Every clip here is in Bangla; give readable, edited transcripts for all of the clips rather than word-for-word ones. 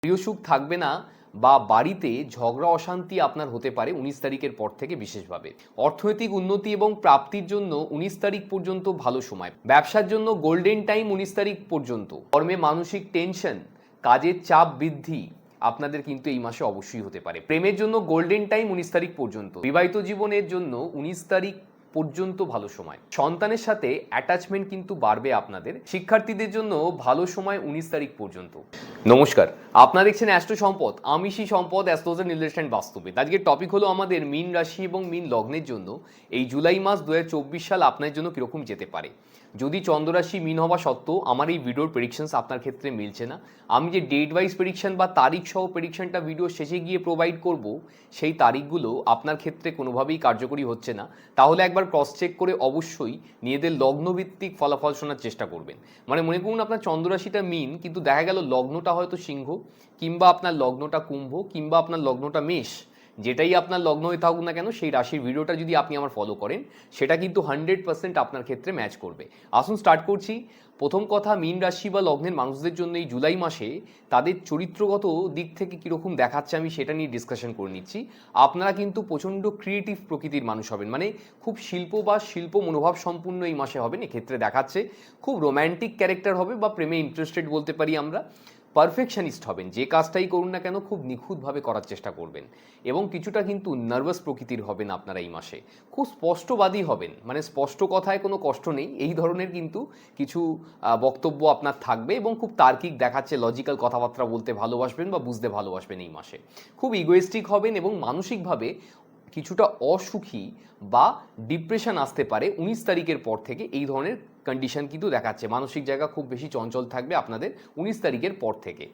প্রিয়সুখ থাকবে না বা বাড়িতে ঝগড়া অশান্তি আপনার হতে পারে 19 তারিখের পর থেকে বিশেষভাবে। অর্থনৈতিক উন্নতি এবং প্রাপ্তির জন্য 19 তারিখ পর্যন্ত ভালো সময়। ব্যবসার জন্য গোল্ডেন টাইম 19 তারিখ পর্যন্ত। কর্মে মানসিক টেনশন, কাজের চাপ বৃদ্ধি আপনাদের কিন্তু এই মাসে অবশ্যই হতে পারে। প্রেমের জন্য গোল্ডেন টাইম 19 তারিখ পর্যন্ত। বিবাহিত জীবনের জন্য 19 তারিখ পর্যন্ত ভালো সময়। সন্তানের সাথে অ্যাটাচমেন্ট কিন্তু বাড়বে আপনাদের। শিক্ষার্থীদের জন্য ভালো সময় 19 তারিখ পর্যন্ত। নমস্কার, আপনারা দেখছেন অ্যাস্ট্রো সম্পদ। আমি শ্রী সম্পদ, অ্যাস্ট্রোলজার নির্দেশন বাস্তবিক। আজকের টপিক হলো আমাদের মীন রাশি এবং মীন লগ্নের জন্য এই জুলাই মাস 2024 সাল আপনার জন্য কিরকম যেতে পারে। যদি চন্দ্ররাশি মীন হওয়া সত্ত্বেও আমার এই ভিডিওর প্রেডিকশনস আপনার ক্ষেত্রে মিলছে না, আমি যে ডেট ওয়াইজ প্রেডিকশন বা তারিখ সহ প্রেডিকশনটা ভিডিও শেষে গিয়ে প্রোভাইড করব, সেই তারিখগুলো আপনার ক্ষেত্রে কোনোভাবেই কার্যকরী হচ্ছে না, তাহলে একবার ক্রস চেক করে অবশ্যই নিজেদের লগ্নভিত্তিক ফলাফল শোনার চেষ্টা করবেন। মানে মনে করুন আপনার চন্দ্ররাশিটা মীন, কিন্তু দেখা গেল লগ্নটা হয়তো সিংহ, কিংবা আপনার লগ্নটা কুম্ভ, কিংবা আপনার লগ্নটা মেষ। যেটাই আপনার লগ্ন হয়ে থাকুক না কেন, সেই রাশির ভিডিওটা যদি আপনি আমার ফলো করেন, সেটা কিন্তু 100% আপনার ক্ষেত্রে ম্যাচ করবে। আসুন স্টার্ট করছি। প্রথম কথা, মীন রাশি বা লগ্নের মানুষদের জন্য এই জুলাই মাসে তাদের চরিত্রগত দিক থেকে কীরকম দেখাচ্ছে আমি সেটা নিয়ে ডিসকাশন করে নিচ্ছি। আপনারা কিন্তু প্রচণ্ড ক্রিয়েটিভ প্রকৃতির মানুষ হবেন, মানে খুব শিল্প মনোভাব সম্পূর্ণ এই মাসে হবেন। এক্ষেত্রে দেখাচ্ছে খুব রোম্যান্টিক ক্যারেক্টার হবে বা প্রেমে ইন্টারেস্টেড বলতে পারি আমরা। পারফেকশনিস্ট হবেন, যে কাজটাই করুন না কেন খুব নিখুঁতভাবে করার চেষ্টা করবেন, এবং কিছুটা কিন্তু নার্ভাস প্রকৃতির হবেন আপনারা এই মাসে। খুব স্পষ্টবাদী হবেন, মানে স্পষ্ট কথায় কোনো কষ্ট নেই, এই ধরনের কিন্তু কিছু বক্তব্য আপনার থাকবে, এবং খুব তার্কিক দেখাচ্ছে, লজিক্যাল কথাবার্তা বলতে ভালোবাসবেন বা বুঝতে ভালোবাসবেন এই মাসে। খুব ইগোয়েস্টিক হবেন এবং মানসিকভাবে কিছুটা অসুখী বা ডিপ্রেশন আসতে পারে 19 তারিখের পর থেকে। এই ধরনের কন্ডিশন কিন্তু দেখাচ্ছে। মানসিক জায়গা খুব বেশি চঞ্চল থাকবে আপনাদের 19 তারিখের পর থেকে।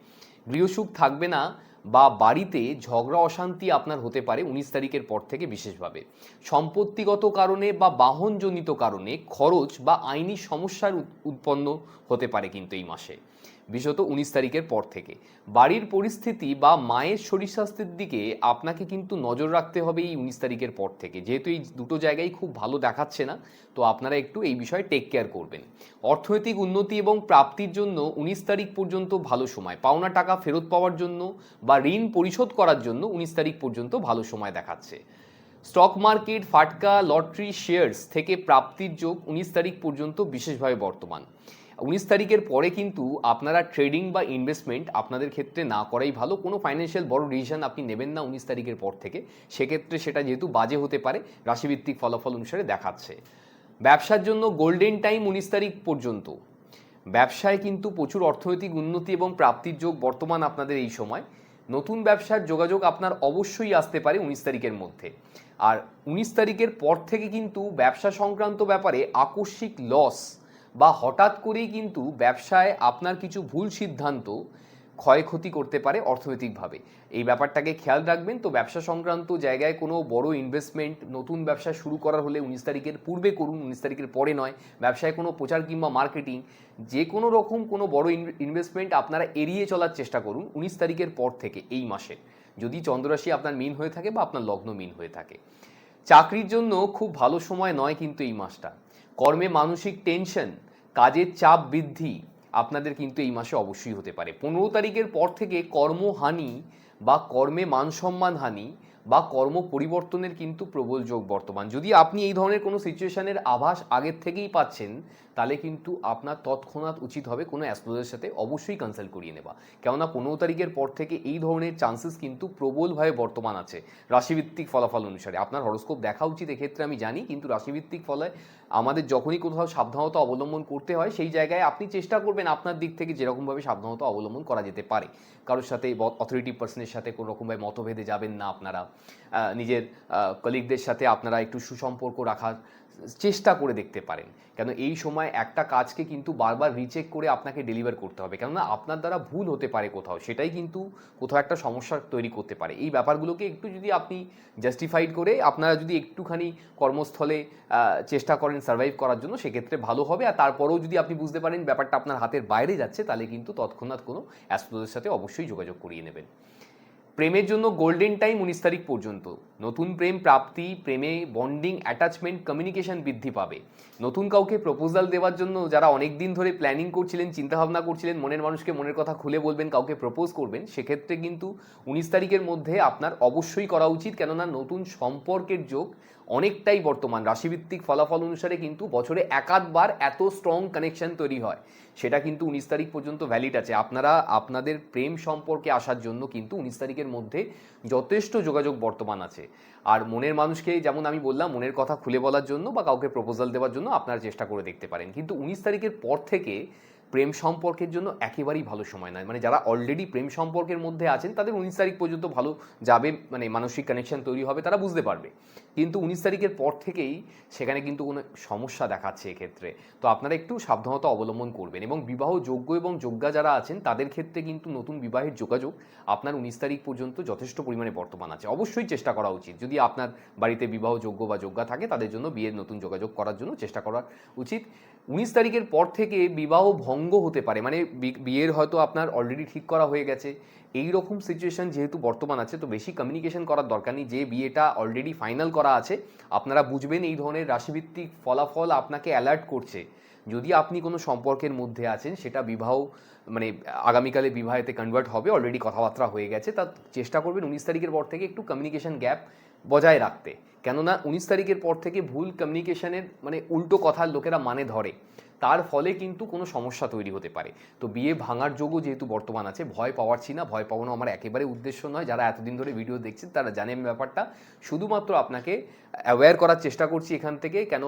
গৃহসুখ থাকবে না বা বাড়িতে ঝগড়া অশান্তি আপনার হতে পারে 19 তারিখের পর থেকে বিশেষভাবে। সম্পত্তিগত কারণে বা বাহনজনিত কারণে খরচ বা আইনি সমস্যার উৎপন্ন হতে পারে কিন্তু এই মাসে, বিশেষত 19 তারিখের পর থেকে। বাড়ির পরিস্থিতি বা মায়ের শরীর স্বাস্থ্যের দিকে আপনাকে কিন্তু নজর রাখতে হবে এই 19 তারিখের পর থেকে, যেহেতু এই দুটো জায়গায় খুব ভালো দেখাচ্ছে না, তো আপনারা একটু এই বিষয়ে টেক কেয়ার করবেন। অর্থনৈতিক উন্নতি এবং প্রাপ্তির জন্য 19 তারিখ পর্যন্ত ভালো সময়। পাওনা টাকা ফেরত পাওয়ার জন্য বা ঋণ পরিশোধ করার জন্য 19 তারিখ পর্যন্ত ভালো সময় দেখাচ্ছে। স্টক মার্কেট, ফাটকা, লটারি, শেয়ার্স থেকে প্রাপ্তির যোগ 19 তারিখ পর্যন্ত বিশেষভাবে বর্তমান। 19 তারিখের পরে কিন্তু আপনারা ট্রেডিং বা ইনভেস্টমেন্ট আপনাদের ক্ষেত্রে না করাই ভালো। কোনো ফাইন্যান্সিয়াল বড় ডিসিশন আপনি নেবেন না 19 তারিখের পর থেকে, সেক্ষেত্রে সেটা যেহেতু বাজে হতে পারে রাশিভিত্তিক ফলাফল অনুসারে দেখাচ্ছে। ব্যবসার জন্য গোল্ডেন টাইম 19 তারিখ পর্যন্ত। ব্যবসায় কিন্তু প্রচুর অর্থনৈতিক উন্নতি এবং প্রাপ্তির যোগ বর্তমান আপনাদের এই সময়। নতুন ব্যবসার যোগাযোগ আপনার অবশ্যই আসতে পারে 19 তারিখের মধ্যে। আর 19 তারিখের পর থেকে কিন্তু ব্যবসা সংক্রান্ত ব্যাপারে আকস্মিক লস বা হঠাৎ করেই কিন্তু ব্যবসায় আপনার কিছু ভুল সিদ্ধান্ত ক্ষয়ক্ষতি করতে পারে অর্থনৈতিকভাবে। এই ব্যাপারটাকে খেয়াল রাখবেন। তো ব্যবসা সংক্রান্ত জায়গায় কোনো বড় ইনভেস্টমেন্ট, নতুন ব্যবসা শুরু করার হলে 19 তারিখের পূর্বে করুন, 19 তারিখের পরে নয়। ব্যবসায় কোনো প্রচার কিংবা মার্কেটিং, যে কোনো রকম কোনো বড় ইনভেস্টমেন্ট আপনারা এড়িয়ে চলার চেষ্টা করুন 19 তারিখের পর থেকে এই মাসে, যদি চন্দ্ররাশি আপনার মীন হয়ে থাকে বা আপনার লগ্ন মীন হয়ে থাকে। চাকরির জন্য খুব ভালো সময় নয় কিন্তু এই মাসটা। কর্মে মানসিক টেনশন, কাজের চাপ বৃদ্ধি আপনাদের কিন্তু এই মাসে অবশ্যই হতে পারে। 15 তারিখের পর থেকে কর্মহানি বা কর্মে মানসম্মান হানি বা কর্ম পরিবর্তনের কিন্তু প্রবল যোগ বর্তমান। যদি আপনি এই ধরনের কোনো সিচুয়েশনের আভাস আগের থেকেই পাচ্ছেন, তাহলে কিন্তু আপনার তৎক্ষণাৎ উচিত হবে কোনো অ্যাস্ট্রোলজারের সাথে অবশ্যই কনসাল্ট করিয়ে নেওয়া। কেননা 15 তারিখের পর থেকে এই ধরনের চান্সেস কিন্তু প্রবলভাবে বর্তমান আছে রাশিভিত্তিক ফলাফল অনুসারে। আপনার হরোস্কোপ দেখা উচিত এক্ষেত্রে আমি জানি, কিন্তু রাশিভিত্তিক ফলে আমাদের যখনই কোথাও সাবধানতা অবলম্বন করতে হয়, সেই জায়গায় আপনি চেষ্টা করবেন আপনার দিক থেকে যেরকমভাবে সাবধানতা অবলম্বন করা যেতে পারে। কারোর সাথে অথরিটি পার্সনের সাথে কোনো রকমভাবে মতভেদে যাবেন না আপনারা। নিজের কলিগদের সাথে আপনারা একটু সুসম্পর্ক রাখার চেষ্টা করে দেখতে পারেন, কেন এই সময় একটা কাজকে কিন্তু বারবার রিচেক করে আপনাকে ডেলিভার করতে হবে, কেননা আপনার দ্বারা ভুল হতে পারে কোথাও, সেটাই কিন্তু কোথাও একটা সমস্যা তৈরি করতে পারে। এই ব্যাপারগুলোকে একটু যদি আপনি জাস্টিফাইড করে আপনারা যদি একটুখানি কর্মস্থলে চেষ্টা করেন সার্ভাইভ করার জন্য, সেক্ষেত্রে ভালো হবে। আর তারপরেও যদি আপনি বুঝতে পারেন ব্যাপারটা আপনার হাতের বাইরে যাচ্ছে, তাহলে কিন্তু তৎক্ষণাৎ কোনো অ্যাস্ট্রোলজারের সাথে অবশ্যই যোগাযোগ করিয়ে নেবেন। প্রেমের জন্য গোল্ডেন টাইম 19 তারিখ পর্যন্ত। নতুন প্রেম প্রাপ্তি, প্রেমে বন্ডিং, অ্যাটাচমেন্ট, কমিউনিকেশন বৃদ্ধি পাবে। নতুন কাউকে প্রপোজাল দেওয়ার জন্য যারা অনেক দিন ধরে প্ল্যানিং করছিলেন, চিন্তাভাবনা করছিলেন, মনের মানুষকে মনের কথা খুলে বলবেন, কাউকে প্রপোজ করবেন, সেক্ষেত্রে কিন্তু 19 তারিখের মধ্যে আপনার অবশ্যই করা উচিত। কেননা নতুন সম্পর্কের যোগ অনেকটাই বর্তমান রাশিভিত্তিক ফলাফল অনুসারে কিন্তু বছরে একাধবার এত স্ট্রং কানেকশন তৈরি হয়, সেটা কিন্তু 19 তারিখ পর্যন্ত ভ্যালিড আছে। আপনারা আপনাদের প্রেম সম্পর্কে আসার জন্য কিন্তু 19 তারিখের মধ্যে যথেষ্ট যোগাযোগ বর্তমান আছে। আর মনের মানুষকে যেমন আমি বললাম মনের কথা খুলে বলার জন্য বা কাউকে প্রপোজাল দেওয়ার জন্য আপনারা চেষ্টা করে দেখতে পারেন। কিন্তু 19 তারিখের পর থেকে প্রেম সম্পর্কের জন্য একেবারেই ভালো সময় নয়। মানে যারা অলরেডি প্রেম সম্পর্কের মধ্যে আছেন তাদের 19 তারিখ পর্যন্ত ভালো যাবে, মানে মানসিক কানেকশন তৈরি হবে, তারা বুঝতে পারবে। কিন্তু 19 তারিখের পর থেকেই সেখানে কিন্তু কোনো সমস্যা দেখাচ্ছে এক্ষেত্রে। তো আপনারা একটু সাবধানতা অবলম্বন করবেন। এবং বিবাহ যোগ্য এবং যোগ্যা যারা আছেন তাদের ক্ষেত্রে কিন্তু নতুন বিবাহের যোগাযোগ আপনার 19 তারিখ পর্যন্ত যথেষ্ট পরিমাণে বর্তমান আছে। অবশ্যই চেষ্টা করা উচিত, যদি আপনার বাড়িতে বিবাহ যোগ্য বা যোগ্যা থাকে তাদের জন্য বিয়ের নতুন যোগাযোগ করার জন্য চেষ্টা করা উচিত। 19 তারিখের পর থেকে বিবাহ ভঙ্গ হতে পারে, মানে বিয়ের হয়তো আপনার অলরেডি ঠিক করা হয়ে গেছে, এই রকম সিচুয়েশন যেহেতু বর্তমান আছে, তো বেশি কমিউনিকেশন করার দরকার নেই। যে বিয়েটা অলরেডি ফাইনাল করা আছে আপনারা বুঝবেন এই ধরনের রাশিভিত্তিক ফলাফল আপনাকে অ্যালার্ট করছে। যদি আপনি কোনো সম্পর্কের মধ্যে আছেন সেটা বিবাহ মানে আগামীকালে বিবাহেতে কনভার্ট হবে, অলরেডি কথাবার্তা হয়ে গেছে, তা চেষ্টা করবেন 19 তারিখের পর থেকে একটু কমিউনিকেশন গ্যাপ বজায় রাখতে। কেননা 19 তারিখের পর থেকে ভুল কমিউনিকেশনের মানে উল্টো কথার লোকেরা মানে ধরে, তার ফলে কিন্তু কোনো সমস্যা তৈরি হতে পারে। তো বিয়ে ভাঙার যোগও যেহেতু বর্তমান আছে, ভয় পাওয়াচ্ছি না, ভয় পাওয়ানো আমার একেবারে উদ্দেশ্য নয়। যারা এতদিন ধরে ভিডিও দেখছেন তারা জানেন ব্যাপারটা, শুধুমাত্র আপনাকে অ্যাওয়্যার করার চেষ্টা করছি এখান থেকে। কেন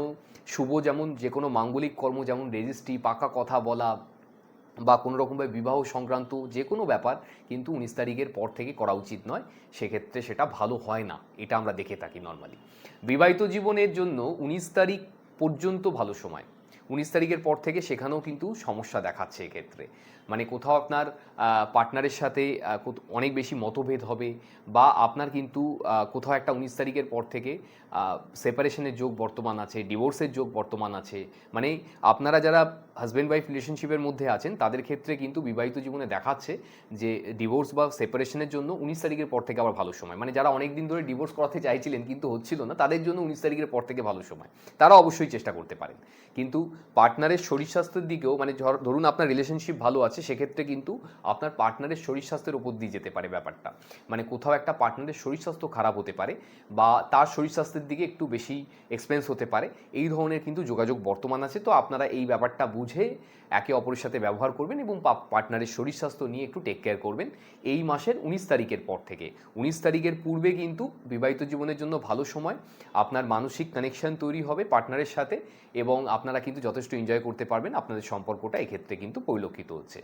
শুভ যেমন যে কোনো মাঙ্গলিক কর্ম, যেমন রেজিস্ট্রি, পাকা কথা বলা বা কোনো রকমভাবে বিবাহ সংক্রান্ত যে কোনো ব্যাপার কিন্তু 19 তারিখের পর থেকে করা উচিত নয়, সেক্ষেত্রে সেটা ভালো হয় না, এটা আমরা দেখে থাকি নর্মালি। বিবাহিত জীবনের জন্য 19 তারিখ পর্যন্ত ভালো সময়, 19 তারিখের পর থেকে সেখানেও কিন্তু সমস্যা দেখাচ্ছে এক্ষেত্রে। মানে কোথাও আপনার পার্টনারের সাথে অনেক বেশি মতভেদ হবে, বা আপনার কিন্তু কোথাও একটা 19 তারিখের পর থেকে সেপারেশনের যোগ বর্তমান আছে, ডিভোর্সের যোগ বর্তমান আছে। মানে আপনারা যারা হাজব্যান্ড ওয়াইফ রিলেশনশিপের মধ্যে আছেন তাদের ক্ষেত্রে কিন্তু বিবাহিত জীবনে দেখাচ্ছে যে ডিভোর্স বা সেপারেশনের জন্য 19 তারিখের পর থেকে আবার ভালো সময়। মানে যারা অনেক দিন ধরে ডিভোর্স করাতে চাইছিলেন কিন্তু হচ্ছিল না, তাদের জন্য 19 তারিখের পর থেকে ভালো সময়, তারা অবশ্যই চেষ্টা করতে পারেন। কিন্তু পার্টনারের শরীর স্বাস্থ্যের দিকেও, মানে ধরুন আপনার রিলেশনশিপ ভালো আছে, সেক্ষেত্রে কিন্তু আপনার পার্টনারের শরীর স্বাস্থ্যের উপর দিয়ে যেতে পারে ব্যাপারটা। মানে কোথাও একটা পার্টনারের শরীর স্বাস্থ্য খারাপ হতে পারে বা তার শরীর স্বাস্থ্যের দিকে একটু বেশি এক্সপেন্স হতে পারে, এই ধরনের কিন্তু যোগাযোগ বর্তমান আছে। তো আপনারা এই ব্যাপারটা বুঝে একে অপরের সাথে ব্যবহার করবেন এবং পার্টনারের শরীর স্বাস্থ্য নিয়ে একটু টেক কেয়ার করবেন এই মাসের 19 তারিখের পর থেকে। 19 তারিখের পূর্বে কিন্তু বিবাহিত জীবনের জন্য ভালো সময়, আপনার মানসিক কানেকশন তৈরি হবে পার্টনারের সাথে এবং আপনারা কিন্তু যথেষ্ট এনজয় করতে পারবেন, আপনাদের সম্পর্কটা এক্ষেত্রে কিন্তু পরিলক্ষিত হচ্ছে।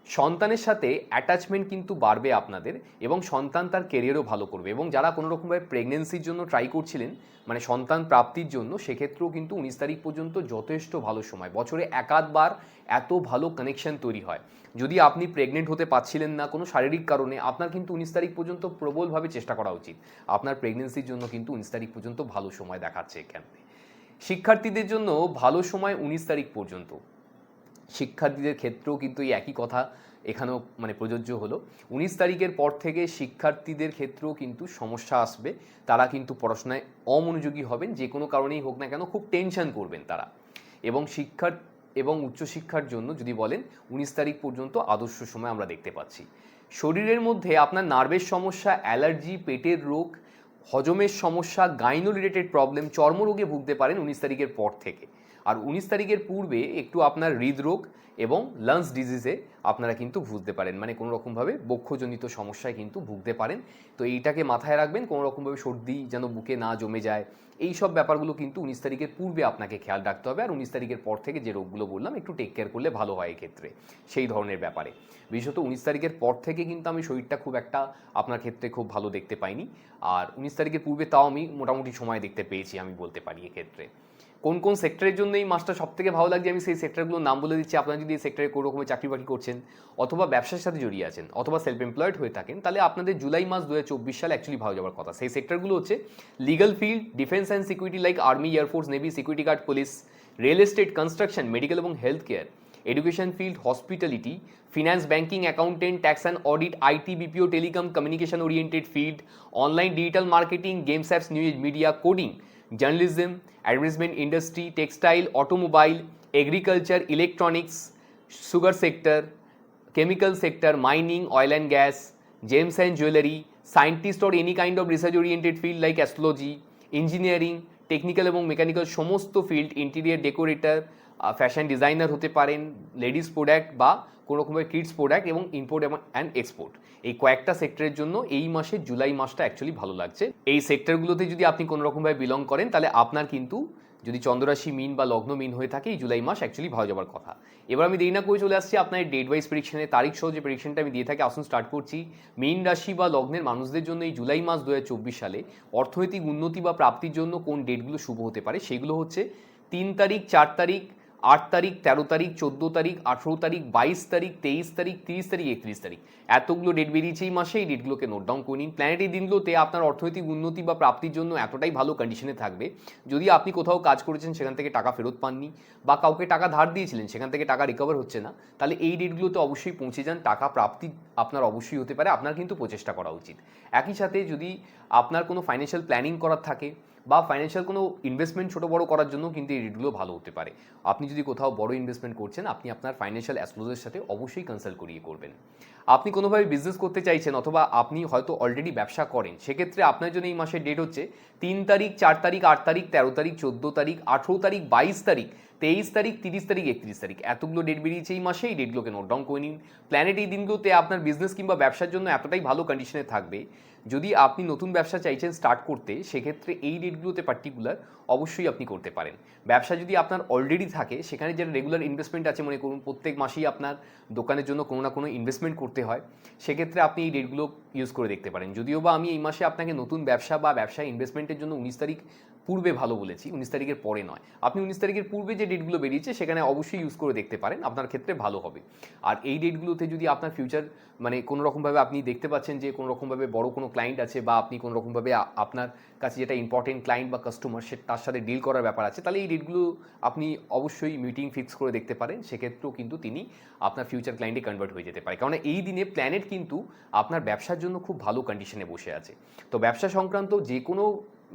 সন্তানের সাথে অ্যাটাচমেন্ট কিন্তু বাড়বে আপনাদের, এবং সন্তান তার কেরিয়ারও ভালো করবে। এবং যারা কোনো রকমভাবে প্রেগনেন্সির জন্য ট্রাই করছিলেন, মানে সন্তান প্রাপ্তির জন্য, সেক্ষেত্রেও কিন্তু 19 তারিখ পর্যন্ত যথেষ্ট ভালো সময়। বছরে একাধবার এত ভালো কানেকশন তৈরি হয়। যদি আপনি প্রেগনেন্ট হতে পারছিলেন না কোনো শারীরিক কারণে, আপনার কিন্তু 19 তারিখ পর্যন্ত প্রবলভাবে চেষ্টা করা উচিত। আপনার প্রেগনেন্সির জন্য কিন্তু 19 তারিখ পর্যন্ত ভালো সময় দেখাচ্ছে এখানে। শিক্ষার্থীদের জন্য ভালো সময় 19 তারিখ পর্যন্ত। শিক্ষার্থীদের ক্ষেত্রেও কিন্তু এই একই কথা এখানেও মানে প্রযোজ্য হলো। 19 তারিখের পর থেকে শিক্ষার্থীদের ক্ষেত্রেও কিন্তু সমস্যা আসবে, তারা কিন্তু পড়াশোনায় অমনোযোগী হবেন, যে কোনো কারণেই হোক না কেন খুব টেনশন করবেন তারা। এবং শিক্ষার এবং উচ্চশিক্ষার জন্য যদি বলেন 19 তারিখ পর্যন্ত আদর্শ সময় আমরা দেখতে পাচ্ছি। শরীরের মধ্যে আপনার নার্ভের সমস্যা, অ্যালার্জি, পেটের রোগ, হজমের সমস্যা, গাইনো রিলেটেড প্রবলেম, চর্মরোগে ভুগতে পারেন 19 তারিখের পর থেকে। আর 19 তারিখের পূর্বে একটু আপনার হৃদরোগ এবং লাংস ডিজিজে আপনারা কিন্তু ভুগতে পারেন, মানে কোনো রকমভাবে বক্ষজনিত সমস্যায় কিন্তু ভুগতে পারেন। তো এইটাকে মাথায় রাখবেন, কোনো রকমভাবে সর্দি যেন বুকে না জমে যায়, এই সব ব্যাপারগুলো কিন্তু 19 তারিখের পূর্বে আপনাকে খেয়াল রাখতে হবে। আর 19 তারিখের পর থেকে যে রোগগুলো বললাম একটু টেক কেয়ার করলে ভালো হয় এক্ষেত্রে সেই ধরনের ব্যাপারে। বিশেষত 19 তারিখের পর থেকে কিন্তু আমি শরীরটা খুব একটা আপনার ক্ষেত্রে খুব ভালো দেখতে পাইনি, আর 19 তারিখের পূর্বে তাও আমি মোটামুটি সময় দেখতে পেয়েছি আমি বলতে পারি এক্ষেত্রে। কোন কোন সেক্টরের জন্য এই মাসটা সব থেকে ভালো লাগছে আমি সেই সেক্টরগুলোর নাম বলে দিচ্ছি। আপনারা যদি এই সেক্টরে কোনো রকমের চাকরি বাকরি করছেন অথবা ব্যবসার সাথে জড়িয়ে আছেন অথবা সেলফ এমপ্লয়েড হয়ে থাকেন, তাহলে আপনাদের জুলাই মাস 2024 সালে অ্যাকচুয়ালি ভালো যাওয়ার কথা। সেই সেক্টরগুলো হচ্ছে legal field, defence and security like army, air force, navy, security guard, police, real estate, construction, medical এবং health care, education field, hospitality, finance, banking, accountant, tax and audit, IT, BPO, telecom, communication oriented field, online digital marketing, games apps, news media, coding, journalism, advertisement industry, textile, automobile, agriculture, electronics, sugar sector, chemical sector, mining, oil and gas, gems and jewelry, scientist or any kind of research oriented field like astrology, engineering, technical এবং মেকানিক্যাল সমস্ত field, interior decorator, fashion designer হতে পারেন, লেডিস প্রোডাক্ট বা কোনো রকমের কিডস প্রোডাক্ট এবং ইম্পোর্ট অ্যান্ড এক্সপোর্ট, এই কয়েকটা সেক্টরের জন্য এই মাসে জুলাই মাসটা অ্যাকচুয়ালি ভালো লাগছে। এই সেক্টরগুলোতে যদি আপনি কোনো রকমভাবে বিলং করেন তাহলে আপনার কিন্তু যদি চন্দ্ররাশি মিন বা লগ্ন মিন হয়ে থাকে এই জুলাই মাস অ্যাকচুয়ালি ভালো যাবার কথা। এবার আমি দেরি না করে চলে আসছি আপনার ডেট ওয়াইজ প্রেডিকশনে, তারিখ সহ যে প্রেডিকশনটা আমি দিয়ে থাকি। আসুন স্টার্ট করছি। মিন রাশি বা লগ্নের মানুষদের জন্য এই জুলাই মাস 2024 সালে অর্থনৈতিক উন্নতি বা প্রাপ্তির জন্য কোন ডেটগুলো শুভ হতে পারে সেগুলো হচ্ছে 3 তারিখ, 4 তারিখ, 8 তারিখ, 13 তারিখ, 14 তারিখ, 18 তারিখ, 22 তারিখ, 23 তারিখ, 30 তারিখ, 31 তারিখ, এতগুলো ডেট বেরিয়েছে এই মাসে। এই ডেটগুলোকে নোট ডাউন করে নিন। প্ল্যানেট এই দিনগুলোতে আপনার অর্থনৈতিক উন্নতি বা প্রাপ্তির জন্য এতটাই ভালো কন্ডিশনে থাকবে, যদি আপনি কোথাও কাজ করেছেন সেখান থেকে টাকা ফেরত পাননি বা কাউকে টাকা ধার দিয়েছিলেন সেখান থেকে টাকা রিকভার হচ্ছে না, তাহলে এই ডেটগুলোতে অবশ্যই পৌঁছে যান। টাকা প্রাপ্তি আপনার অবশ্যই হতে পারে, আপনার কিন্তু প্রচেষ্টা করা উচিত। একই সাথে যদি আপনার কোনো ফাইন্যান্সিয়াল প্ল্যানিং করার থাকে বা ফাইন্যান্সিয়াল কোনো ইনভেস্টমেন্ট ছোটো বড়ো করার জন্য কিন্তু এই ডেটগুলো ভালো হতে পারে। আপনি যদি কোথাও বড় ইনভেস্টমেন্ট করছেন আপনি আপনার ফাইন্যান্সিয়াল অ্যাস্ট্রোলজারের সাথে অবশ্যই কনসাল্ট করিয়ে করবেন। আপনি কোনোভাবে বিজনেস করতে চাইছেন অথবা আপনি হয়তো অলরেডি ব্যবসা করেন, সেক্ষেত্রে আপনার জন্য এই মাসের ডেট হচ্ছে 3 তারিখ, 4 তারিখ, 8 তারিখ, 13 তারিখ, 14 তারিখ, 18 তারিখ, 22 তারিখ, 23 তারিখ, 30 তারিখ, 31 তারিখ, এতগুলো ডেট বেরিয়েছে এই মাসে। এই ডেটগুলোকে নোট ডাউন করে নিন। প্ল্যানেট এই দিনগুলোতে আপনার বিজনেস কিংবা ব্যবসার জন্য এতটাই ভালো কন্ডিশনে থাকবে, যদি আপনি নতুন ব্যবসা চাইছেন স্টার্ট করতে সেক্ষেত্রে এই ডেটগুলোতে পার্টিকুলার অবশ্যই আপনি করতে পারেন। ব্যবসা যদি আপনার অলরেডি থাকে সেখানে যে রেগুলার ইনভেস্টমেন্ট আছে, মনে করুন প্রত্যেক মাসেই আপনার দোকানের জন্য কোনো না কোনো ইনভেস্টমেন্ট করতে হয়, সেক্ষেত্রে আপনি এই ডেটগুলো ইউজ করে দেখতে পারেন। যদিও বা আমি এই মাসে আপনাকে নতুন ব্যবসা বা ব্যবসায় ইনভেস্টমেন্টের জন্য 19 তারিখ পূর্বে ভালো বলেছি, 19 তারিখের পরে নয়। আপনি 19 তারিখের পূর্বে যে ডেটগুলো বেরিয়েছে সেখানে অবশ্যই ইউজ করে দেখতে পারেন, আপনার ক্ষেত্রে ভালো হবে। আর এই ডেটগুলোতে যদি আপনার ফিউচার মানে কোনো রকমভাবে আপনি দেখতে পাচ্ছেন যে কোনো রকমভাবে বড় কোনো ক্লায়েন্ট আছে বা আপনি কোনো রকমভাবে আপনার কাছে যেটা ইম্পর্টেন্ট ক্লায়েন্ট বা কাস্টমার সে তার সাথে ডিল করার ব্যাপার আছে, তাহলে এই ডেটগুলো আপনি অবশ্যই মিটিং ফিক্স করে দেখতে পারেন। সেক্ষেত্রেও কিন্তু তিনি আপনার ফিউচার ক্লায়েন্টে কনভার্ট হয়ে যেতে পারে, কারণ এই দিনে প্ল্যানেট কিন্তু আপনার ব্যবসার জন্য খুব ভালো কন্ডিশনে বসে আছে। তো ব্যবসা সংক্রান্ত যে কোনো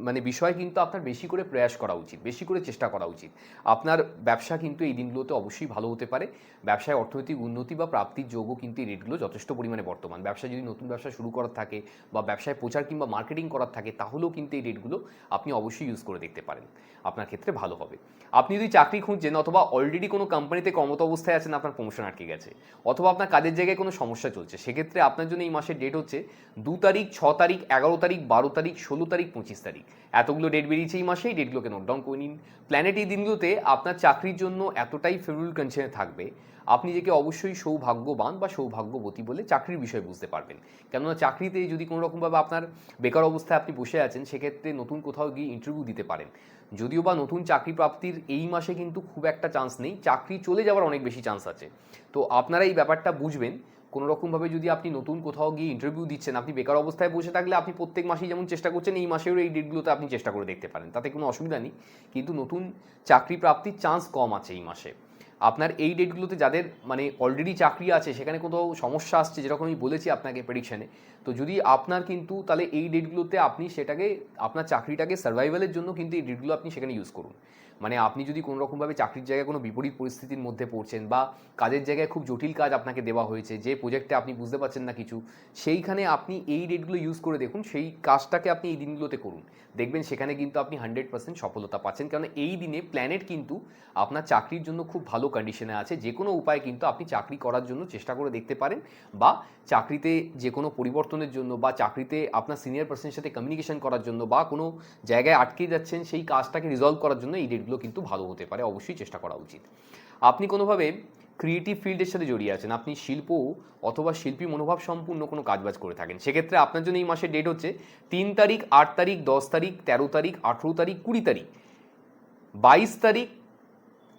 মানে বিষয় কিন্তু আপনার বেশি করে প্রয়াস করা উচিত, বেশি করে চেষ্টা করা উচিত। আপনার ব্যবসা কিন্তু এই দিনগুলোতে অবশ্যই ভালো হতে পারে। ব্যবসায় অর্থনৈতিক উন্নতি বা প্রাপ্তির যোগও কিন্তু এই রেটগুলো যথেষ্ট পরিমাণে বর্তমান। ব্যবসা যদি নতুন ব্যবসা শুরু করার থাকে বা ব্যবসায় প্রচার কিংবা মার্কেটিং করার থাকে তাহলেও কিন্তু এই রেটগুলো আপনি অবশ্যই ইউজ করে দেখতে পারেন, আপনার ক্ষেত্রে ভালো হবে। আপনি যদি চাকরি খুঁজছেন অথবা অলরেডি কোনো কোম্পানিতে কর্মরত অবস্থায় আছেন, আপনার প্রমোশন আটকে গেছে অথবা আপনার কাজের জায়গায় কোনো সমস্যা চলছে, সেক্ষেত্রে আপনার জন্য এই মাসের ডেট হচ্ছে 2 তারিখ, 6 তারিখ, 11 তারিখ, 12 তারিখ, 16 তারিখ, 25 তারিখ, এতগুলো ডেট বেরিয়েছে এই মাসে। এই ডেটগুলোকে নোট ডাউন করে নিন। প্ল্যানেট এই দিনগুলোতে আপনার চাকরির জন্য এতটাই ফেভারেবল কন্ডিশনে থাকবে, আপনি নিজেকে অবশ্যই সৌভাগ্যবান বা সৌভাগ্যবতী বলে চাকরির বিষয়ে বুঝতে পারবেন। কেননা চাকরিতে যদি কোনো রকমভাবে আপনার বেকার অবস্থায় আপনি বসে আছেন সেক্ষেত্রে নতুন কোথাও গিয়ে ইন্টারভিউ দিতে পারেন। যদিও বা নতুন চাকরি প্রাপ্তির এই মাসে কিন্তু খুব একটা চান্স নেই, চাকরি চলে যাওয়ার অনেক বেশি চান্স আছে। তো আপনারা এই ব্যাপারটা বুঝবেন। কোনো রকমভাবে যদি আপনি নতুন কোথাও গিয়ে ইন্টারভিউ দিচ্ছেন, আপনি বেকার অবস্থায় বসে থাকলে আপনি প্রত্যেক মাসেই যেমন চেষ্টা করছেন এই মাসেও এই ডেটগুলোতে আপনি চেষ্টা করে দেখতে পারেন, তাতে কোনো অসুবিধা নেই। কিন্তু নতুন চাকরি প্রাপ্তির চান্স কম আছে এই মাসে। আপনার এই ডেটগুলোতে যাদের মানে অলরেডি চাকরি আছে সেখানে কোথাও সমস্যা আসছে, যেরকম আমি বলেছি আপনাকে প্রেডিকশানে, তো যদি আপনার কিন্তু তাহলে এই ডেটগুলোতে আপনি সেটাকে আপনার চাকরিটাকে সার্ভাইভালের জন্য কিন্তু এই ডেটগুলো আপনি সেখানে ইউজ করুন। মানে আপনি যদি কোনো রকমভাবে চাকরির জায়গায় কোনো বিপরীত পরিস্থিতির মধ্যে পড়ছেন বা কাজের জায়গায় খুব জটিল কাজ আপনাকে দেওয়া হয়েছে, যে প্রজেক্টে আপনি বুঝতে পারছেন না কিছু, সেইখানে আপনি এই ডেটগুলো ইউজ করে দেখুন, সেই কাজটাকে আপনি এই দিনগুলোতে করুন, দেখবেন সেখানে কিন্তু আপনি 100% সফলতা পাচ্ছেন। কারণ এই দিনে প্ল্যানেট কিন্তু আপনার চাকরির জন্য খুব ভালো কন্ডিশনে আছে। যে কোনো উপায়ে কিন্তু আপনি চাকরি করার জন্য চেষ্টা করে দেখতে পারেন বা চাকরিতে যে কোনো পরিবর্তনের জন্য বা চাকরিতে আপনার সিনিয়র পার্সনের সাথে কমিউনিকেশন করার জন্য বা কোনো জায়গায় আটকে যাচ্ছেন সেই কাজটাকে রিজলভ করার জন্য এই ডেটগুলো কিন্তু ভালো হতে পারে, অবশ্যই চেষ্টা করা উচিত। আপনি কোনোভাবে ক্রিয়েটিভ ফিল্ডের সাথে জড়িয়ে আছেন, আপনি শিল্প অথবা শিল্পী মনোভাব সম্পূর্ণ কোনো কাজবাজ করে থাকেন, সেক্ষেত্রে আপনার জন্য এই মাসের ডেট হচ্ছে 3 তারিখ, 8 তারিখ, 10 তারিখ, 13 তারিখ, 18 তারিখ, 20 তারিখ, 22 তারিখ,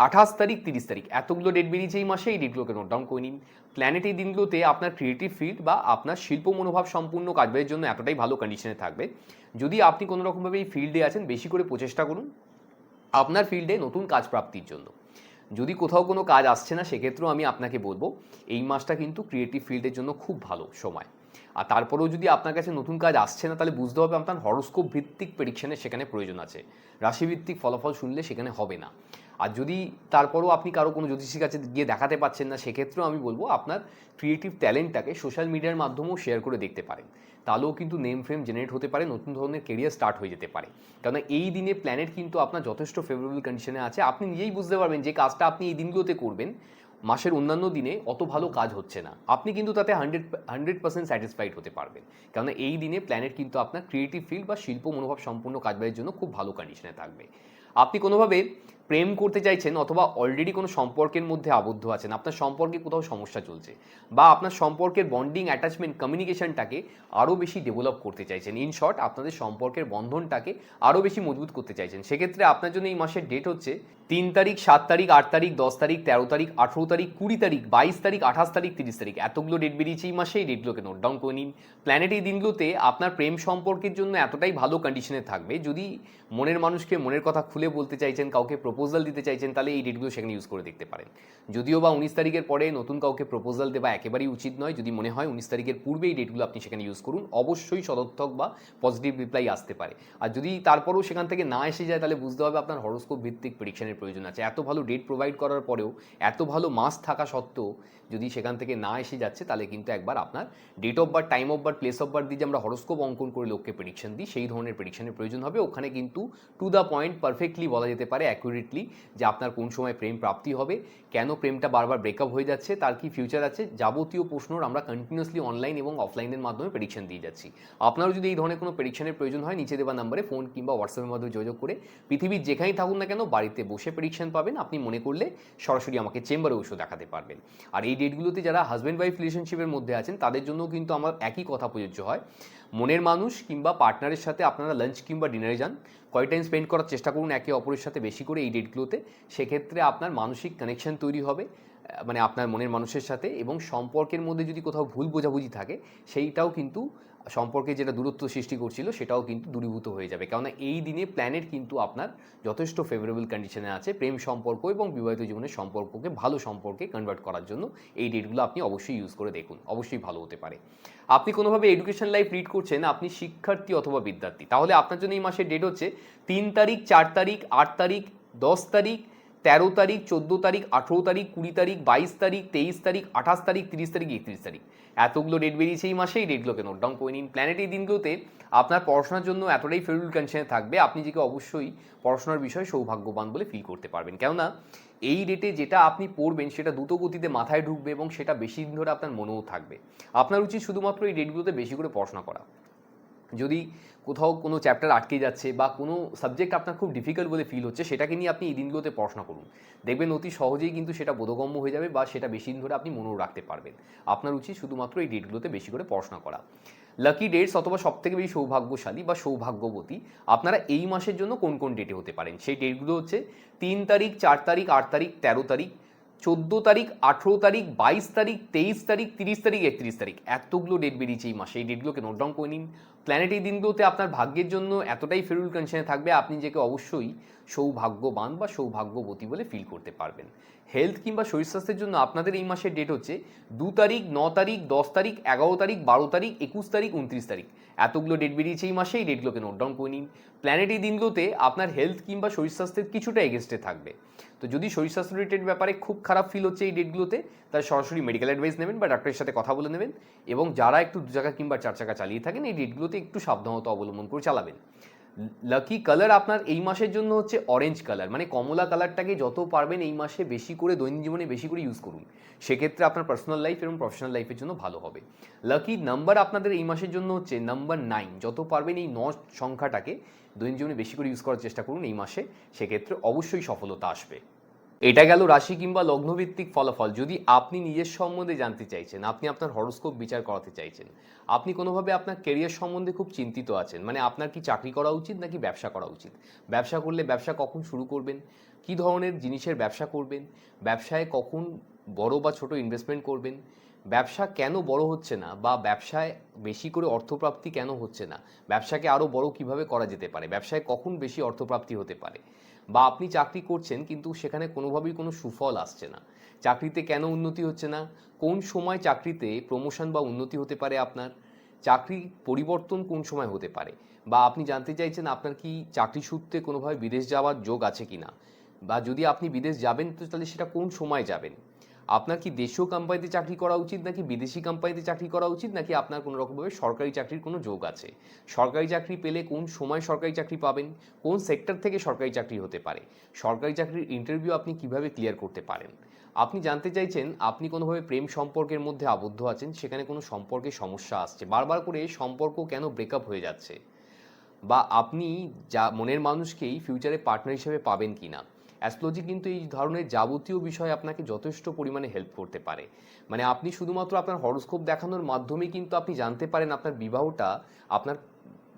28 তারিখ, 30 তারিখ, এতগুলো ডেট বেরিয়েছে এই মাসে। এই ডেটগুলোকে নোট ডাউন করে নিন। প্ল্যানেট এই দিনগুলোতে আপনার ক্রিয়েটিভ ফিল্ড বা আপনার শিল্প মনোভাব সম্পূর্ণ কাজবাজের জন্য এতটাই ভালো কন্ডিশনে থাকবে। যদি আপনি কোনো রকমভাবে এই ফিল্ডে আছেন বেশি করে প্রচেষ্টা করুন আপনার ফিল্ডে নতুন কাজ প্রাপ্তির জন্য। যদি কোথাও কোনো কাজ আসছে না সেক্ষেত্রেও আমি আপনাকে বলবো এই মাসটা কিন্তু ক্রিয়েটিভ ফিল্ডের জন্য খুব ভালো সময়। আর তারপরেও যদি আপনার কাছে নতুন কাজ আসছে না তাহলে বুঝতে হবে আপনার হরোস্কোপ ভিত্তিক প্রেডিকশনের সেখানে প্রয়োজন আছে, রাশিভিত্তিক ফলাফল শুনলে সেখানে হবে না। আর যদি তারপরেও আপনি কারো কোনো জ্যোতিষীর কাছে গিয়ে দেখাতে পাচ্ছেন না সেক্ষেত্রেও আমি বলবো আপনার ক্রিয়েটিভ ট্যালেন্টটাকে সোশ্যাল মিডিয়ার মাধ্যমেও শেয়ার করে দেখতে পারেন, তাহলেও কিন্তু নেম ফ্রেম জেনারেট হতে পারে, নতুন ধরনের কেরিয়ার স্টার্ট হয়ে যেতে পারে। কারণ এই দিনে প্ল্যানেট কিন্তু আপনার যথেষ্ট ফেভারেবল কন্ডিশনে আছে, আপনি নিজেই বুঝতে পারবেন যে কাজটা আপনি এই দিনগুলোতে করবেন মাসের অন্যান্য দিনে অত ভালো কাজ হচ্ছে না, আপনি কিন্তু তাতে 100% স্যাটিসফাইড হতে পারবেন। কারণ এই দিনে প্ল্যানেট কিন্তু আপনার ক্রিয়েটিভ ফিল্ড বা শিল্প মনোভাব সম্পূর্ণ কাজবাজের জন্য খুব ভালো কন্ডিশনে থাকবে। আপনি কোনোভাবে প্রেম করতে চাইছেন অথবা অলরেডি কোনো সম্পর্কের মধ্যে আবদ্ধ আছেন, আপনার সম্পর্কে কোথাও সমস্যা চলছে, বা আপনার সম্পর্কের বন্ডিং অ্যাটাচমেন্ট কমিউনিকেশনটাকে আরও বেশি ডেভেলপ করতে চাইছেন, ইন শর্ট আপনাদের সম্পর্কের বন্ধনটাকে আরও বেশি মজবুত করতে চাইছেন, সেক্ষেত্রে আপনার জন্য এই মাসের ডেট হচ্ছে 3 তারিখ, 7 তারিখ, 8 তারিখ, 10 তারিখ, 13 তারিখ, 18 তারিখ, 20 তারিখ, 22 তারিখ, 28 তারিখ, 30 তারিখ, এতগুলো ডেট বেরিয়েছে এই মাসে। এই ডেটগুলোকে নোট ডাউন করে নিন। প্ল্যানেট এই দিনগুলোতে আপনার প্রেম সম্পর্কের জন্য এতটাই ভালো কন্ডিশনে থাকবে, যদি মনের মানুষকে মনের কথা খুলে বলতে চাইছেন, কাউকে প্রপোজাল দিতে চাইছেন, তাহলে এই ডেটগুলো সেখানে ইউজ করে দেখতে পারেন। যদিও বা 19 তারিখের পরে নতুন কাউকে প্রপোজাল দেওয়া একেবারেই উচিত নয়, যদি মনে হয় 19 তারিখের পূর্বে এই ডেটগুলো আপনি সেখানে ইউজ করুন, অবশ্যই সদর্থক বা পজিটিভ রিপ্লাই আসতে পারে। আর যদি তারপরেও সেখান থেকে না এসে যায় তাহলে বুঝতে হবে আপনার হরোস্কোপ ভিত্তিক প্রেডিকশনের প্রয়োজন আছে। এত ভালো ডেট প্রোভাইড করার পরেও, এত ভালো মাস থাকা সত্ত্বেও যদি সেখান থেকে না এসে যাচ্ছে তাহলে কিন্তু একবার আপনার date of birth, time of birth, place of birth দিয়ে যে আমরা হরোস্কোপ অঙ্কন করে লোককে প্রেডিকশন দিই সেই ধরনের প্রেডিকশনের প্রয়োজন হবে। ওখানে কিন্তু টু দ্য পয়েন্ট পারফেক্টলি বলা যেতে পারে অ্যাকুরেটলি যে আপনার কোন সময় প্রেম প্রাপ্তি হবে, কেন প্রেমটা বারবার ব্রেকআপ হয়ে যাচ্ছে, তার কি ফিউচার আছে, যাবতীয় প্রশ্নর আমরা কন্টিনিউসলি অনলাইন এবং অফলাইনের মাধ্যমে প্রেডিকশন দিয়ে যাচ্ছি। আপনারও যদি এই ধরনের কোনো প্রেডিকশনের প্রয়োজন হয় নিচে দেওয়া নাম্বারে ফোন কিংবা হোয়াটসঅ্যাপের মাধ্যমে যোগাযোগ করে পৃথিবীর যেখানেই থাকুন না কেন বাড়িতে বসে প্রেডিকশন পাবেন। আপনি মনে করলে সরাসরি আমাকে চেম্বারে বসে দেখাতে পারবেন। আর এই ডেটগুলোতে যারা হাজব্যান্ড ওয়াইফ রিলেশনশিপের মধ্যে আছেন তাদের জন্য কিন্তু আমার একই কথা প্রযোজ্য হয়। মনের মানুষ কিংবা পার্টনারের সাথে আপনারা লাঞ্চ কিংবা ডিনারে যান, কয় টাইম স্পেন্ড করার চেষ্টা করুন একে অপরের সাথে বেশি করে এই ডেটগুলোতে, সেক্ষেত্রে আপনার মানসিক কানেকশন তৈরি হবে মানে আপনার মনের মানুষের সাথে, এবং সম্পর্কের মধ্যে যদি কোথাও ভুল বোঝাবুঝি থাকে সেইটাও কিন্তু সম্পর্কে যেটা দূরত্ব সৃষ্টি করছিল সেটাও কিন্তু দূরীভূত হয়ে যাবে। কেননা এই দিনে প্ল্যানেট কিন্তু আপনার যথেষ্ট ফেভারেবল কন্ডিশনে আছে প্রেম সম্পর্ক এবং বিবাহিত জীবনের সম্পর্ককে ভালো সম্পর্কে কনভার্ট করার জন্য। এই ডেটগুলো আপনি অবশ্যই ইউজ করে দেখুন, অবশ্যই ভালো হতে পারে। আপনি কোনোভাবে এডুকেশন লাইফ লিড করছেন, আপনি শিক্ষার্থী অথবা বিদ্যার্থী, তাহলে আপনার জন্য এই মাসের ডেট হচ্ছে 3 তারিখ, 4 তারিখ, 8 তারিখ, 10 তারিখ, 13 তারিখ, 14 তারিখ, 18 তারিখ, 20 তারিখ, 22 তারিখ, 23 তারিখ, 28 তারিখ, 30 তারিখ, 31 তারিখ, এতগুলো ডেট বেরিয়েছে এই মাসে। এই ডেটগুলোকে নোট ডাউন করে নিন। প্ল্যানেট এই দিনগুলোতে আপনার পড়াশোনার জন্য এতটাই ফেভারেবল কন্ডিশনে থাকবে আপনি যেকে অবশ্যই পড়াশোনার বিষয়ে সৌভাগ্যবান বলে ফিল করতে পারবেন। কেননা এই ডেটে যেটা আপনি পড়বেন সেটা দ্রুত গতিতে মাথায় ঢুকবে এবং সেটা বেশি দিন ধরে আপনার মনেও থাকবে। আপনার উচিত শুধুমাত্র এই ডেটগুলোতে বেশি করে পড়াশোনা করা। যদি কোথাও কোনো চ্যাপ্টার আটকে যাচ্ছে বা কোনো সাবজেক্ট আপনার খুব ডিফিকাল্ট বলে ফিল হচ্ছে সেটাকে নিয়ে আপনি এই দিনগুলোতে পড়াশোনা করুন, দেখবেন অতি সহজেই কিন্তু সেটা বোধগম্য হয়ে যাবে বা সেটা বেশি দিন ধরে আপনি মনেও রাখতে পারবেন। আপনার উচিত শুধুমাত্র এই ডেটগুলোতে বেশি করে পড়াশোনা করা। লাকি ডেটস অথবা সবথেকে বেশি সৌভাগ্যশালী বা সৌভাগ্যবতী আপনারা এই মাসের জন্য কোন কোন ডেটে হতে পারেন সেই ডেটগুলো হচ্ছে 3 তারিখ, 4 তারিখ, 8 তারিখ, 13 তারিখ, 14 তারিখ, 18 তারিখ, 22 তারিখ, 23 তারিখ, 30 তারিখ, 31 তারিখ, এতগুলো ডেট বেরিয়েছে এই মাসে। এই ডেটগুলোকে নোট ডাউন করে নিন। প্ল্যানেট এই দিনগুলোতে আপনার ভাগ্যের জন্য এতটাই ফেভারেবল কন্ডিশনে থাকবে আপনি যেকে অবশ্যই সৌভাগ্যবান বা সৌভাগ্যবতী বলে ফিল করতে পারবেন। হেলথ কিংবা শরীর স্বাস্থ্যের জন্য আপনাদের এই মাসের ডেট হচ্ছে 2 তারিখ, 9 তারিখ, 10 তারিখ, 11 তারিখ, 12 তারিখ, 21 তারিখ, 29 তারিখ, এতগুলো ডেট বেরিয়েছে এই মাসে। এই ডেটগুলোকে নোট ডাউন করে নিন। প্ল্যানেট এই দিনগুলোতে আপনার হেলথ কিংবা শরীর স্বাস্থ্যের কিছুটা এগেস্টে থাকবে, তো যদি শরীর স্বাস্থ্য রিলেটেড ব্যাপারে খুব খারাপ ফিল হচ্ছে এই ডেটগুলোতে তাহলে সরাসরি মেডিকেল অ্যাডভাইস নেবেন বা ডাক্তারের সাথে কথা বলে নেবেন। এবং যারা একটু 2 চাকা কিংবা 4 চাকা চালিয়ে থাকেন এই ডেটগুলোতে একটু সাবধানতা অবলম্বন করে চালাবেন। লাকি কালার আপনার এই মাসের জন্য হচ্ছে অরেঞ্জ কালার, মানে কমলা কালারটাকে যত পারবেন এই মাসে বেশি করে দৈনন্দিন জীবনে বেশি করে ইউজ করুন, সেক্ষেত্রে আপনার পার্সোনাল লাইফ এবং প্রফেশনাল লাইফের জন্য ভালো হবে। লাকি নাম্বার আপনাদের এই মাসের জন্য হচ্ছে নাম্বার 9, যত পারবেন এই 9 সংখ্যাটাকে দৈনন্দিন জীবনে বেশি করে ইউজ করার চেষ্টা করুন এই মাসে, সেক্ষেত্রে অবশ্যই সফলতা আসবে। এটা গেল রাশি কিংবা লগ্নভিত্তিক ফলাফল। যদি আপনি নিজের সম্বন্ধে জানতে চাইছেন, আপনি আপনার হরোস্কোপ বিচার করাতে চাইছেন, আপনি কোনোভাবে আপনার কেরিয়ার সম্বন্ধে খুব চিন্তিত আছেন, মানে আপনার কি চাকরি করা উচিত নাকি ব্যবসা করা উচিত, ব্যবসা করলে ব্যবসা কখন শুরু করবেন, কী ধরনের জিনিসের ব্যবসা করবেন, ব্যবসায় কখন বড় বা ছোট ইনভেস্টমেন্ট করবেন, ব্যবসা কেন বড় হচ্ছে না বা ব্যবসায় বেশি করে অর্থপ্রাপ্তি কেন হচ্ছে না, ব্যবসাকে আরও বড় কিভাবে করা যেতে পারে, ব্যবসায় কখন বেশি অর্থপ্রাপ্তি হতে পারে, বা আপনি চাকরি করছেন কিন্তু সেখানে কোনোভাবেই কোনো সুফল আসছে না। চাকরিতে কেন উন্নতি হচ্ছে না, কোন সময় চাকরিতে প্রমোশন বা উন্নতি হতে পারে আপনার, চাকরি পরিবর্তন কোন সময় হতে পারে, বা আপনি জানতে চাইছেন আপনার কি চাকরি সূত্রে কোনোভাবে বিদেশ যাওয়ার যোগ আছে কিনা, বা যদি আপনি বিদেশ যাবেন তো তাহলে সেটা কোন সময় যাবেন, আপনার কি দেশীয় কোম্পানিতে চাকরি করা উচিত নাকি বিদেশি কোম্পানিতে চাকরি করা উচিত, নাকি আপনার কোনো রকমভাবে সরকারি চাকরির কোনো যোগ আছে, সরকারি চাকরি পেলে কোন সময় সরকারি চাকরি পাবেন, কোন সেক্টর থেকে সরকারি চাকরি হতে পারে, সরকারি চাকরির ইন্টারভিউ আপনি কিভাবে ক্লিয়ার করতে পারেন। আপনি জানতে চাইছেন আপনি কোনোভাবে প্রেম সম্পর্কের মধ্যে আবদ্ধ আছেন, সেখানে কোনো সম্পর্কে সমস্যা আসছে, বারবার করে সম্পর্ক কেন ব্রেকআপ হয়ে যাচ্ছে, বা আপনি যা মনের মানুষকেই ফিউচারে পার্টনার হিসেবে পাবেন কি না। অ্যাস্ট্রোলজি কিন্তু এই ধরনের যাবতীয় বিষয় আপনাকে যথেষ্ট পরিমাণে হেল্প করতে পারে। মানে আপনি শুধুমাত্র আপনার হরোস্কোপ দেখানোর মাধ্যমেই কিন্তু আপনি জানতে পারেন আপনার বিবাহটা আপনার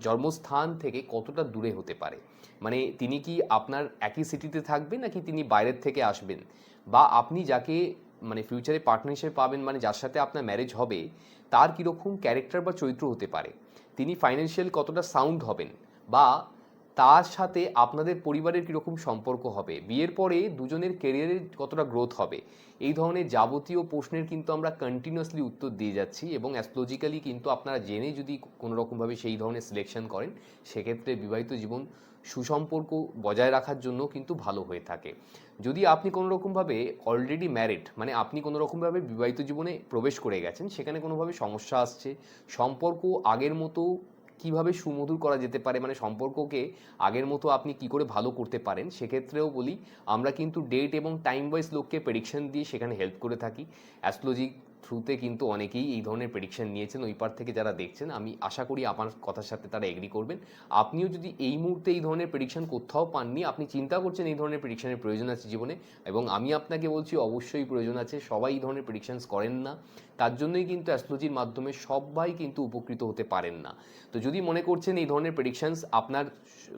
জন্মস্থান থেকে কতটা দূরে হতে পারে। মানে তিনি কি আপনার একই সিটিতে থাকবেন নাকি তিনি বাইরের থেকে আসবেন, বা আপনি যাকে মানে ফিউচারে পার্টনার হিসেবে পাবেন, মানে যার সাথে আপনার ম্যারেজ হবে, তার কীরকম ক্যারেক্টার বা চরিত্র হতে পারে, তিনি ফাইন্যান্সিয়াল কতটা সাউন্ড হবেন, বা তার সাথে আপনাদের পরিবারের কীরকম সম্পর্ক হবে, বিয়ের পরে দুজনের কেরিয়ারের কতটা গ্রোথ হবে। এই ধরনের যাবতীয় প্রশ্নের কিন্তু আমরা কন্টিনিউয়াসলি উত্তর দিয়ে যাচ্ছি, এবং অ্যাস্ট্রোলজিক্যালি কিন্তু আপনারা জেনে যদি কোনো রকমভাবে সেই ধরনের সিলেকশন করেন, সেক্ষেত্রে বিবাহিত জীবন সুসম্পর্ক বজায় রাখার জন্য কিন্তু ভালো হয়ে থাকে। যদি আপনি কোনো রকমভাবে অলরেডি ম্যারিড, মানে আপনি কোনো রকমভাবে বিবাহিত জীবনে প্রবেশ করে গেছেন, সেখানে কোনোভাবে সমস্যা আসছে, সম্পর্ক আগের মতো কিভাবে সুমধুর করা যেতে পারে, মানে সম্পর্ককে আগের মতো আপনি কি করে ভালো করতে পারেন, সেক্ষেত্রেও বলি আমরা কিন্তু ডেট এবং টাইম ওয়াইজ লোককে প্রেডিকশন দিয়ে সেখানে হেল্প করে থাকি। অ্যাস্ট্রোলজি থ্রুতে কিন্তু অনেকেই এই ধরনের প্রেডিকশন নিয়েছেন, ওই পার থেকে যারা দেখছেন, আমি আশা করি আমার কথার সাথে তারা এগ্রি করবেন। আপনিও যদি এই মুহূর্তে এই ধরনের প্রেডিকশন কোথাও পাননি, আপনি চিন্তা করছেন এই ধরনের প্রেডিকশনের প্রয়োজন আছে জীবনে, এবং আমি আপনাকে বলছি অবশ্যই প্রয়োজন আছে। সবাই এই ধরনের প্রেডিকশনস করেন না, তার জন্যই কিন্তু অ্যাস্ট্রোলজির মাধ্যমে সবাই কিন্তু উপকৃত হতে পারেন না। তো যদি মনে করছেন এই ধরনের প্রেডিকশনস আপনার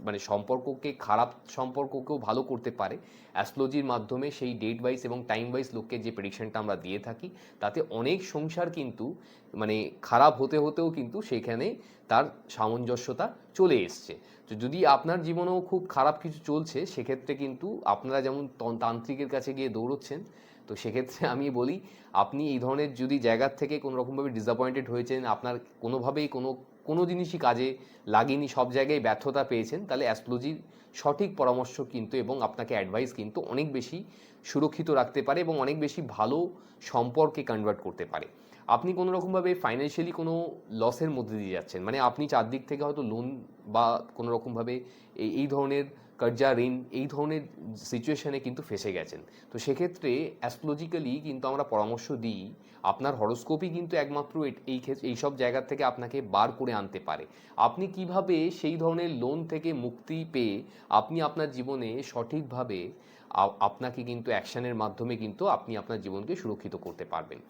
মানে সম্পর্ককে, খারাপ সম্পর্ককেও ভালো করতে পারে, অ্যাস্ট্রোলজির মাধ্যমে সেই ডেট ওয়াইজ এবং টাইম ওয়াইজ লোককে যে প্রেডিকশনটা আমরা দিয়ে থাকি, তাতে অনেক সংসার কিন্তু মানে খারাপ হতে হতেও কিন্তু সেখানে তার সামঞ্জস্যতা চলে এসছে। তো যদি আপনার জীবনেও খুব খারাপ কিছু চলছে, সেক্ষেত্রে কিন্তু আপনারা যেমন তান্ত্রিকের কাছে গিয়ে দৌড়চ্ছেন, তো সেক্ষেত্রে আমি বলি আপনি এই ধরনের যদি জায়গার থেকে কোনো রকমভাবে ডিসঅ্যাপয়েন্টেড হয়েছেন, আপনার কোনোভাবেই কোনো জিনিসই কাজে লাগেনি, সব জায়গায় ব্যর্থতা পেয়েছেন, তাহলে অ্যাস্ট্রোলজির সঠিক পরামর্শ কিন্তু এবং আপনাকে অ্যাডভাইস কিন্তু অনেক বেশি সুরক্ষিত রাখতে পারে এবং অনেক বেশি ভালো সম্পর্কে কনভার্ট করতে পারে। আপনি কোনো রকমভাবে ফাইন্যান্সিয়ালি কোনো লসের মধ্যে দিয়ে যাচ্ছেন, মানে আপনি চারদিক থেকে হয়তো লোন বা কোনো রকমভাবে এই ধরনের কর্জা ঋণ এই ধরনের সিচুয়েশনে কিন্তু ফেসে গেছেন, তো সেক্ষেত্রে অ্যাস্ট্রোলজিক্যালি কিন্তু আমরা পরামর্শ দিই, আপনার হরোস্কোপই কিন্তু একমাত্র এইসব জায়গা থেকে আপনাকে বার করে আনতে পারে। আপনি কিভাবে সেই ধরনের লোন থেকে মুক্তি পেয়ে আপনি আপনার জীবনে সঠিকভাবে আপনাকে কিন্তু অ্যাকশনের মাধ্যমে কিন্তু আপনি আপনার জীবনকে সুরক্ষিত করতে পারবেন।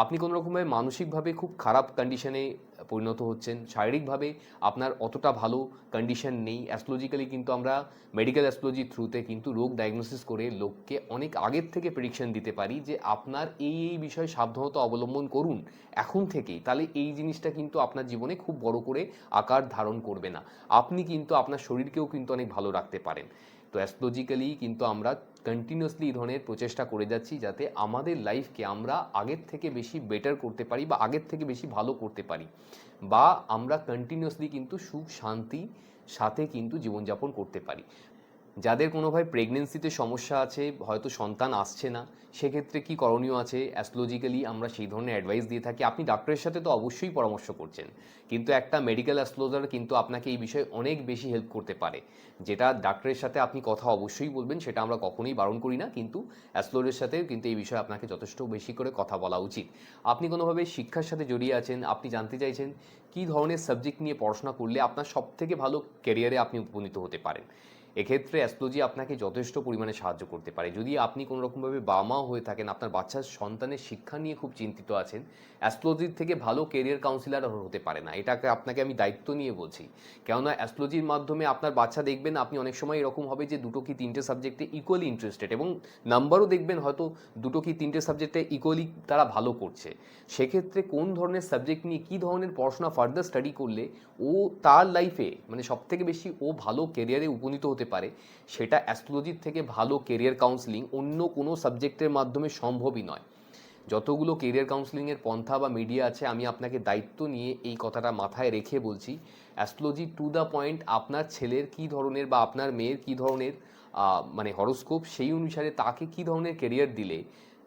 আপনি কোনো রকমভাবে মানসিকভাবে খুব খারাপ কন্ডিশনে পরিণত হচ্ছেন, শারীরিকভাবে আপনার অতটা ভালো কন্ডিশন নেই, অ্যাস্ট্রোলজিক্যালি কিন্তু আমরা মেডিকেল অ্যাস্ট্রোলজির থ্রুতে কিন্তু রোগ ডায়াগনোসিস করে লোককে অনেক আগের থেকে প্রেডিকশন দিতে পারি যে আপনার এই বিষয়ে সাবধানতা অবলম্বন করুন এখন থেকেই, তাহলে এই জিনিসটা কিন্তু আপনার জীবনে খুব বড় করে আকার ধারণ করবে না, আপনি কিন্তু আপনার শরীরকেও কিন্তু অনেক ভালো রাখতে পারেন। তো অ্যাস্ট্রোলজিক্যালি কিন্তু আমরা কন্টিনিউয়াসলি এই ধরনের প্রচেষ্টা করে যাচ্ছি যাতে আমাদের লাইফকে আমরা আগের থেকে বেশি বেটার করতে পারি বা আগের থেকে বেশি ভালো করতে পারি, বা আমরা কন্টিনিউয়াসলি কিন্তু সুখ শান্তি সাথে কিন্তু জীবনযাপন করতে পারি। যাদের কোনোভাবে প্রেগনেন্সিতে সমস্যা আছে, হয়তো সন্তান আসছে না, সেক্ষেত্রে কি করণীয় আছে, অ্যাস্ট্রোলজিক্যালি আমরা সেই ধরনের অ্যাডভাইস দিয়ে থাকি। আপনি ডাক্তারের সাথে তো অবশ্যই পরামর্শ করছেন, কিন্তু একটা মেডিকেল অ্যাস্ট্রোলজার কিন্তু আপনাকে এই বিষয়ে অনেক বেশি হেল্প করতে পারে। যেটা ডাক্তারের সাথে আপনি কথা অবশ্যই বলবেন, সেটা আমরা কখনোই বারণ করি না, কিন্তু অ্যাস্ট্রোলজারের সাথে কিন্তু এই বিষয়ে আপনাকে যথেষ্ট বেশি করে কথা বলা উচিত। আপনি কোনোভাবে শিক্ষার সাথে জড়িয়ে আছেন, আপনি জানতে চাইছেন কী ধরনের সাবজেক্ট নিয়ে পড়াশোনা করলে আপনার সবথেকে ভালো ক্যারিয়ারে আপনি উপনীত হতে পারেন, এক্ষেত্রে অ্যাস্ট্রোলজি আপনাকে যথেষ্ট পরিমাণে সাহায্য করতে পারে। যদি আপনি কোনো রকমভাবে বাবা মাও হয়ে থাকেন, আপনার বাচ্চার সন্তানের শিক্ষা নিয়ে খুব চিন্তিত আছেন, অ্যাস্ট্রোলজির থেকে ভালো কেরিয়ার কাউন্সিলার হতে পারে না, এটাকে আপনাকে আমি দায়িত্ব নিয়ে বলছি। কেননা অ্যাস্ট্রোলজির মাধ্যমে আপনার বাচ্চা দেখবেন আপনি অনেক সময় এরকম হবে যে দুটো কি তিনটে সাবজেক্টে ইকুয়ালি ইন্টারেস্টেড, এবং নাম্বারও দেখবেন হয়তো দুটো কি তিনটে সাবজেক্টে ইকুয়ালি তারা ভালো করছে। সেক্ষেত্রে কোন ধরনের সাবজেক্ট নিয়ে কী ধরনের পড়াশোনা ফার্দার স্টাডি করলে ও তার লাইফে মানে সবথেকে বেশি ও ভালো কেরিয়ারে উপনীত হতে হতে পারে, সেটা অ্যাস্ট্রোলজির থেকে ভালো কেরিয়ার কাউন্সেলিং অন্য কোনো সাবজেক্টের মাধ্যমে সম্ভবই নয়। যতগুলো কেরিয়ার কাউন্সেলিংয়ের পন্থা বা মিডিয়া আছে, আমি আপনাকে দায়িত্ব নিয়ে এই কথাটা মাথায় রেখে বলছি, অ্যাস্ট্রোলজি টু দ্য পয়েন্ট আপনার ছেলের কী ধরনের বা আপনার মেয়ের কী ধরনের মানে হরোস্কোপ, সেই অনুসারে তাকে কী ধরনের কেরিয়ার দিলে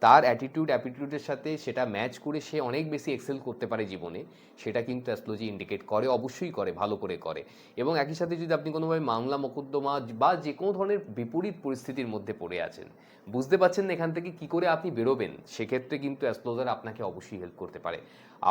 তার অ্যাটিটিউডের সাথে সেটা ম্যাচ করে সে অনেক বেশি এক্সেল করতে পারে জীবনে, সেটা কিন্তু অ্যাস্ট্রোলজি ইন্ডিকেট করে, অবশ্যই করে, ভালো করে করে। এবং একই সাথে যদি আপনি কোনোভাবে মামলা মোকদ্দমা বা যে কোনো ধরনের বিপরীত পরিস্থিতির মধ্যে পড়ে আছেন, বুঝতে পারছেন না এখান থেকে কী করে আপনি বেরোবেন, সেক্ষেত্রে কিন্তু অ্যাস্ট্রোলজার আপনাকে অবশ্যই হেল্প করতে পারে।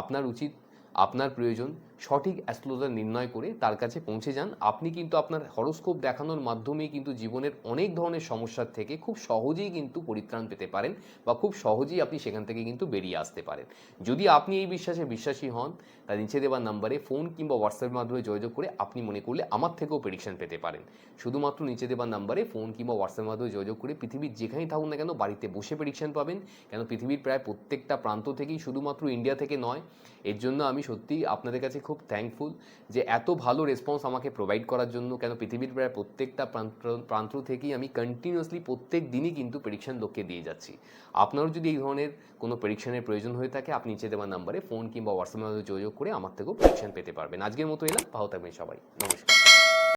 আপনার উচিত, আপনার প্রয়োজন সঠিক অ্যাস্ট্রোলজার নির্ণয় করে তার কাছে পৌঁছে যান। আপনি কিন্তু আপনার হরোস্কোপ দেখানোর মাধ্যমেই কিন্তু জীবনের অনেক ধরনের সমস্যার থেকে খুব সহজেই কিন্তু পরিত্রাণ পেতে পারেন, বা খুব সহজেই আপনি সেখান থেকে কিন্তু বেরিয়ে আসতে পারেন। যদি আপনি এই বিশ্বাসে বিশ্বাসী হন, তার নিচে দেওয়া নাম্বারে ফোন কিংবা হোয়াটসঅ্যাপের মাধ্যমে যোগাযোগ করে আপনি মনে করলে আমার থেকেও প্রেডিকশন পেতে পারেন। শুধুমাত্র নিচে দেওয়া নাম্বারে ফোন কিংবা হোয়াটসঅ্যাপের মাধ্যমে যোগাযোগ করে পৃথিবীর যেখানেই থাকুন না কেন বাড়িতে বসে প্রেডিকশন পাবেন। কেন পৃথিবীর প্রায় প্রত্যেকটা প্রান্ত থেকেই, শুধুমাত্র ইন্ডিয়া থেকে নয়। এর জন্য আমি সত্যিই আপনাদের কাছে খুব থ্যাঙ্কফুল যে এত ভালো রেসপন্স আমাকে প্রোভাইড করার জন্য। কেন পৃথিবীর প্রায় প্রত্যেকটা প্রান্ত থেকেই আমি কন্টিনিউয়াসলি প্রত্যেক দিনই কিন্তু প্রেডিকশন লোককে দিয়ে যাচ্ছি। আপনারও যদি এই ধরনের কোনো প্রেডিকশনের প্রয়োজন হয়ে থাকে, আপনি নিচে দেওয়া নাম্বারে ফোন কিংবা হোয়াটসঅ্যাপের মাধ্যমে যোগাযোগ করে আমার থেকেও প্রেডিকশন পেতে পারবেন। আজকের মতো এলাম, ভালো থাকবেন সবাই, নমস্কার।